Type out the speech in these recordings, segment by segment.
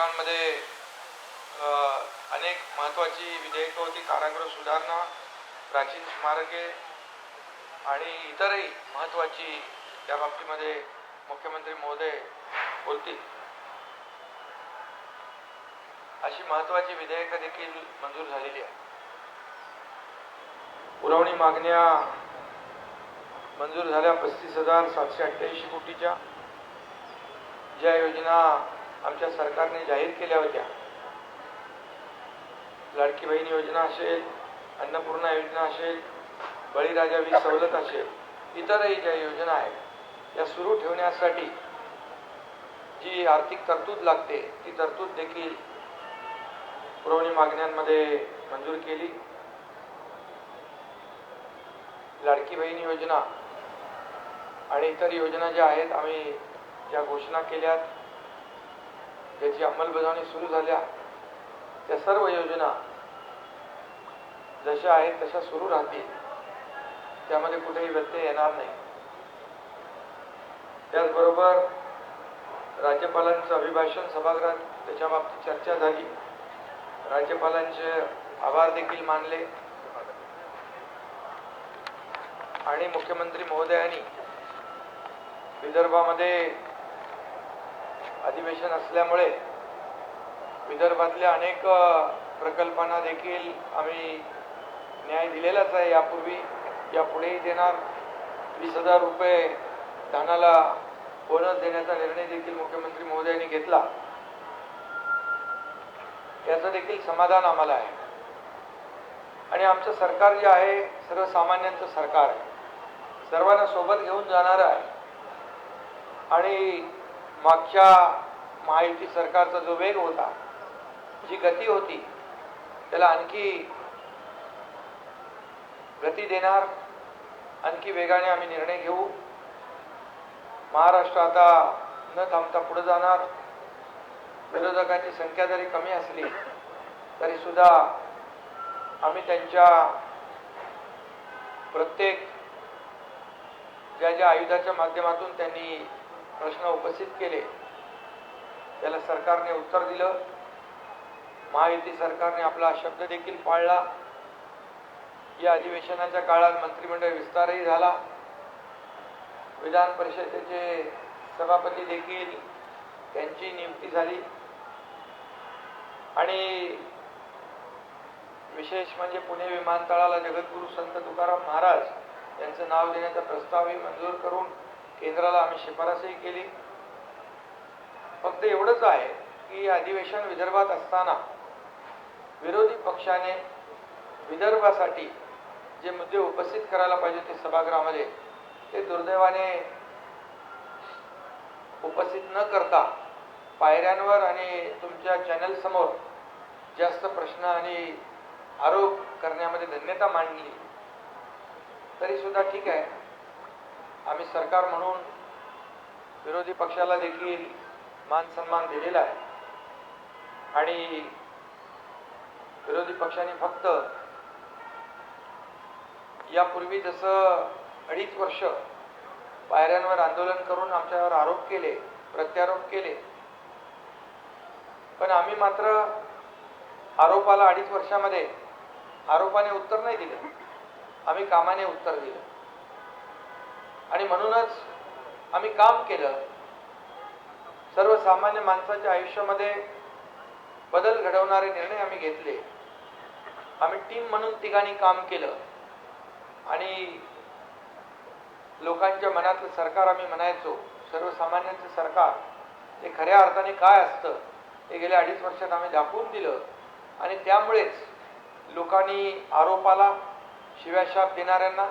विधानसभांमध्ये अनेक महत्त्वाची विधेयकं होती. कारागृह सुधारणा, प्राचीन स्मारके आणि इतरही महत्त्वाची त्या बाबतीमध्ये मुख्यमंत्री महोदय बोलतील अशी महत्त्वाची विधेयकं देखील मंजूर झालेली आहे. पुरवणी मागण्या मंजूर झाल्या 35,788 कोटीच्या. ज्या योजना आमच्या सरकारने जाहीर केल्या होत्या, लाडकी बहीण योजना असेल, अन्नपूर्णा योजना असेल, बळीराजा वीज सवलत असेल, इतरही ज्या योजना आहेत त्या सुरू ठेवण्यासाठी जी आर्थिक तरतूद लागते ती तरतूद देखील पुरवणी मागण्यांमध्ये मंजूर केली. लाडकी बहीण योजना आणि इतर योजना ज्या आहेत, आम्ही ज्या घोषणा केल्यात, त्याची अंमलबजावणी सुरू झाल्या, त्या सर्व योजना जशा आहेत तशा सुरू राहतील. त्यामध्ये कुठेही व्यत्यय येणार नाही. त्याचबरोबर राज्यपालांचं अभिभाषण सभागृहात त्याच्या बाबतीत चर्चा झाली. राज्यपालांचे आभार देखील मानले आणि मुख्यमंत्री महोदयांनी विदर्भामध्ये अधिवेशन असल्यामुळे विदर्भातल्या अनेक प्रकल्पांना देखील आम्ही न्याय दिलेलाच आहे. यापूर्वी यापुढेही देणार. 20,000 रुपये धानाला बोनस देण्याचा निर्णय देखील मुख्यमंत्री महोदयांनी घेतला. याचं देखील समाधान आम्हाला आहे. आणि आमचं सरकार जे आहे सर्वसामान्यांचं सरकार आहे, सर्वांना सोबत घेऊन जाणारं आहे. आणि मागच्या महायुती सरकारचा जो वेग होता, जी गती होती, त्याला आणखी गती देणार, आणखी वेगाने आम्ही निर्णय घेऊ. महाराष्ट्र आता न थांबता पुढे जाणार. विरोधकांची संख्या जरी कमी असली तरी सुद्धा आम्ही त्यांच्या प्रत्येक ज्या आयुधाच्या माध्यमातून त्यांनी प्रश्न उपस्थित केले त्याला सरकारने उत्तर दिलं. महायुती सरकारने आपला शब्द देखील पाळला. या अधिवेशनाच्या काळात मंत्रिमंडळ विस्तारही झाला. विधान परिषदेचे सभापती देखील त्यांची नियुक्ती झाली. आणि विशेष म्हणजे पुणे विमानतळाला जगद्गुरू संत तुकाराम महाराज यांचं नाव देण्याचा प्रस्तावही मंजूर करून केंद्राला आम्ही शिफारसही केली. फक्त एवढंच आहे की अधिवेशन विदर्भात असताना विरोधी पक्षाने विदर्भासाठी जे मुद्दे उपस्थित करायला पाहिजे ते सभागृहामध्ये ते दुर्दैवाने उपस्थित न करता पायऱ्यांवर आणि तुमच्या चॅनल समोर जास्त प्रश्न आणि आरोप करण्यामध्ये धन्यता मांडली. तरी सुद्धा ठीक आहे, आम्ही सरकार म्हणून विरोधी पक्षाला देखील मान सन्मान दिलेला आहे. आणि विरोधी पक्षांनी फक्त यापूर्वी जसं 2.5 वर्ष पायऱ्यांवर आंदोलन करून आमच्यावर आरोप केले, प्रत्यारोप केले, पण आम्ही मात्र आरोपाला 2.5 वर्षामध्ये आरोपाने उत्तर नाही दिलं, आम्ही कामाने उत्तर दिलं. आणि म्हणूनच आम्ही काम केलं. सर्वसामान्य माणसाच्या आयुष्यामध्ये बदल घडवणारे निर्णय आम्ही घेतले. आम्ही टीम म्हणून तिघांनी काम केलं आणि लोकांच्या मनातलं सरकार आम्ही म्हणायचो, सर्वसामान्यांचं सरकार हे खऱ्या अर्थाने काय असतं हे गेल्या 2.5 वर्षात आम्ही दाखवून दिलं. आणि त्यामुळेच लोकांनी आरोपाला शिव्याशाप देणाऱ्यांना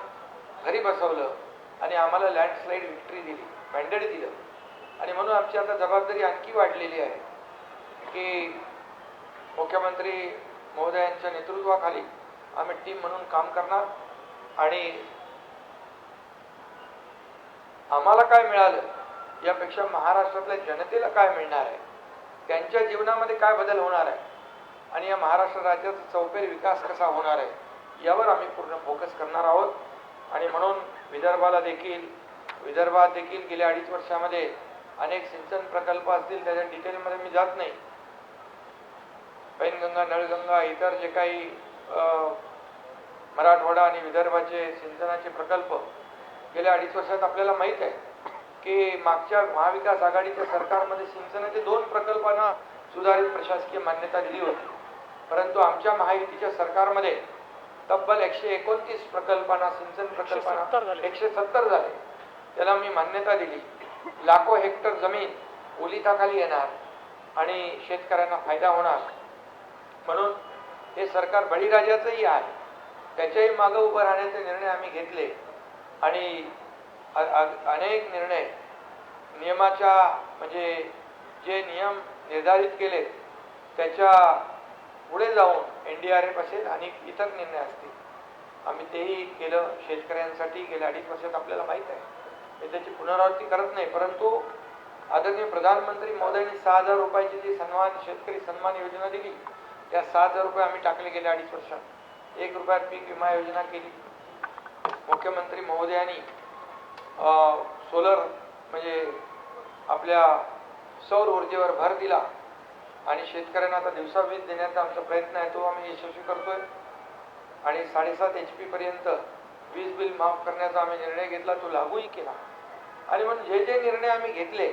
घरी बसवलं आणि आम्हाला लँडस्लाईड विक्ट्री दिली, मॅन्डेट दिलं. आणि म्हणून आमची आता जबाबदारी आणखी वाढलेली आहे की मुख्यमंत्री महोदयांच्या नेतृत्वाखाली आम्ही टीम म्हणून काम करणार. आणि आम्हाला काय मिळालं यापेक्षा महाराष्ट्रातल्या जनतेला काय मिळणार आहे, त्यांच्या जीवनामध्ये काय बदल होणार आहे आणि या महाराष्ट्र राज्याचा चौफेर विकास कसा होणार आहे यावर आम्ही पूर्ण फोकस करणार आहोत. आणि म्हणून विदर्भात देखील गेल्या 2.5 वर्षामध्ये अनेक सिंचन प्रकल्प असतील, त्याच्या डिटेलमध्ये मी जात नाही, पैनगंगा, नळगंगा, इतर जे काही मराठवाडा आणि विदर्भाचे सिंचनाचे प्रकल्प गेल्या 2.5 वर्षात आपल्याला माहीत आहे की मागच्या महाविकास आघाडीच्या सरकारमध्ये सिंचनाचे 2 प्रकल्पांना सुधारित प्रशासकीय मान्यता दिली होती, परंतु आमच्या महायुतीच्या सरकारमध्ये तब्बल 129 प्रकल्पांना, सिंचन प्रकल्पांना 170 झाले, त्याला मी मान्यता दिली. लाखो हेक्टर जमीन ओलिताखाली येणार आणि शेतकऱ्यांना फायदा होणार, म्हणून हे सरकार बळीराजाचंही आहे. त्याच्याही मागं उभं राहण्याचे निर्णय आम्ही घेतले आणि अनेक निर्णय नियमाच्या म्हणजे जे नियम निर्धारित केले त्याच्या पुढे जाऊन NDRF असेल आणि इतर निर्णय असतील, आम्ही तेही केलं शेतकऱ्यांसाठी. गेल्या 2.5 वर्षात आपल्याला माहीत आहे, मी त्याची पुनरावृत्ती करत नाही, परंतु आदरणीय प्रधानमंत्री महोदयांनी 6,000 रुपयाची जी शेतकरी सन्मान योजना दिली, त्या 6,000 रुपये आम्ही टाकले गेल्या 2.5 वर्षात. 1 रुपयात पीक विमा योजना केली. मुख्यमंत्री महोदयांनी सोलर म्हणजे आपल्या सौर ऊर्जेवर भर दिला आणि शेतकऱ्यांना आता दिवसा वीज देण्याचा आमचा प्रयत्न आहे, तो आम्ही यशस्वी करतोय. आणि 7.5 HP पर्यंत वीज बिल माफ करण्याचा आम्ही निर्णय घेतला, तो लागूही केला. आणि म्हणून जे जे निर्णय आम्ही घेतले